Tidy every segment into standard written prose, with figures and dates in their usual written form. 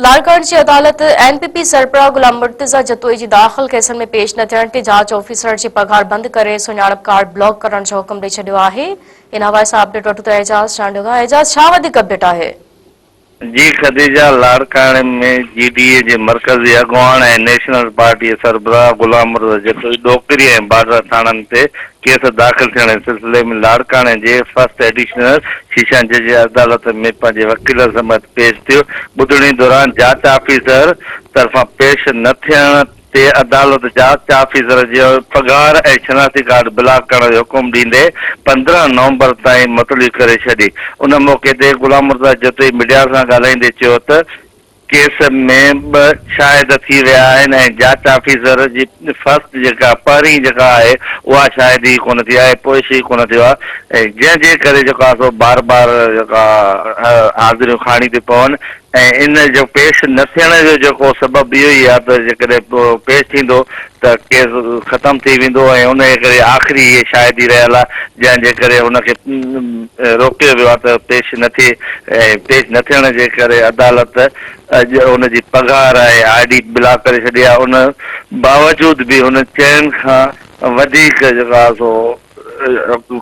लालगंज की अदालत एनपीपी सरबराह गुलाम मुर्तजा जतोई जी दाख़िल केसनि में पेश न थियण ते जांच ऑफिसर जी पघार बंद करे सुञाणप कार्ड ब्लॉक करण जो हुकुम ॾेई छॾियो आहे। इन हवाले सां अपडेट वठूं था एजाज़ चांडोगा। एजाज़, छा वधीक अपडेट आहे? जी खदीजा, लाड़काणे में जीडीए जे मरकज़ी अॻुवान ऐं नेशनल पार्टी सरबराह गुलाम मुर्तज़ा जतोई ॾोकिरी ऐं बाडरा थाणनि ते केस दाख़िल थियण जे सिलसिले में लाड़काणे जे फर्स्ट एडिशनल शीशा जज अदालत में पंहिंजे वकील समेत पेश थियो। ॿुधणी दौरान जांच ऑफिसर तरफ़ां पेश न थियण ते अदालत जांच ऑफिसर जो पघार ऐं शनाख्ती कार्ड ब्लॉक करण जो हुकुम ॾींदे 15 नवंबर ताईं मुलतवी करे छॾी। उन मौक़े ते गुलाम मुर्तज़ा जतोई मीडिया सां ॻाल्हाईंदे चयो त केस में 2 शाहिद थी विया आहिनि ऐं जांच ऑफिसर जी फर्स्ट जेका पहिरीं जेका आहे उहा शाहिदी कोन थी आहे, पेश ई कोन थियो आहे ऐं जंहिंजे करे जेको आहे सो बार बार जेका हाज़िरियूं खणी थी पवनि ऐं इन जो पेश न थियण जो जेको सबबु इहो ई आहे त जेकॾहिं पेश थींदो त केस ख़तमु थी वेंदो ऐं उन जे करे आख़िरी इहे शाहिदी रहियल आहे जंहिंजे करे हुनखे रोकियो वियो आहे त पेश न थिए ऐं पेश न थियण जे करे अदालत अॼु हुनजी पघार ऐं आईडी ब्लॉक करे छॾी आहे। उन बावजूद बि हुन चइनि खां वधीक जेको आहे सो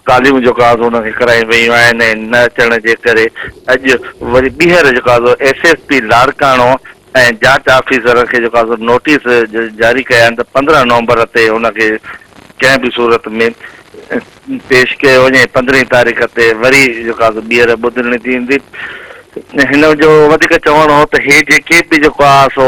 तालियूं जेको आहे हुनखे कराई वयूं आहिनि ऐं न अचण जे करे अॼु वरी ॿीहर जेको आहे एसएसपी लाड़काणो ऐं जांच ऑफिसर खे जेको आहे नोटिस जारी कया आहिनि त 15 नवंबर ते हुनखे कंहिं बि सूरत में पेश कयो वञे। 15 तारीख़ ते वरी जेको आहे ॿीहर ॿुधणी थींदी। हिन जो वधीक चवणो हो त हे जेके बि जेको आहे सो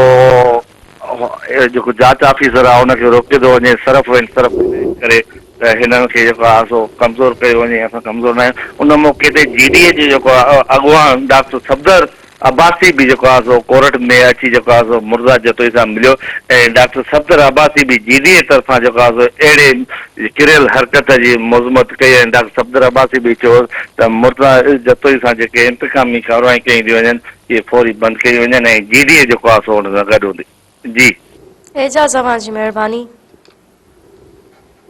जेको जांच ऑफिसर आहे हुनखे रोकियो थो वञे सरफ़ करे त हिननि खे जेको आहे सो कमज़ोर कयो वञे। असां कमज़ोर न आहियूं। उन मौक़े ते जीडीए जो जेको आहे अॻुवान डॉक्टर सफदर अब्बासी भी जो सो कोर्ट में अची जो सो मुर्तज़ा जतोई सां मिलियो ऐं डॉक्टर सफदर अब्बासी भी जीडीए तरफां जो सो अहिड़े किरियल हरकत जी मज़म्मत कई ऐं डॉक्टर सफदर अब्बासी भी चयो त मुर्तज़ा जतोई सां जेके इंतकामी कार्रवाई कई थी वञनि इहे फौरी बंदि कई वञनि ऐं जीडीए जेको आहे सो हुन सां गॾु हूंदी। जी एजाज़, तव्हांजी महिरबानी।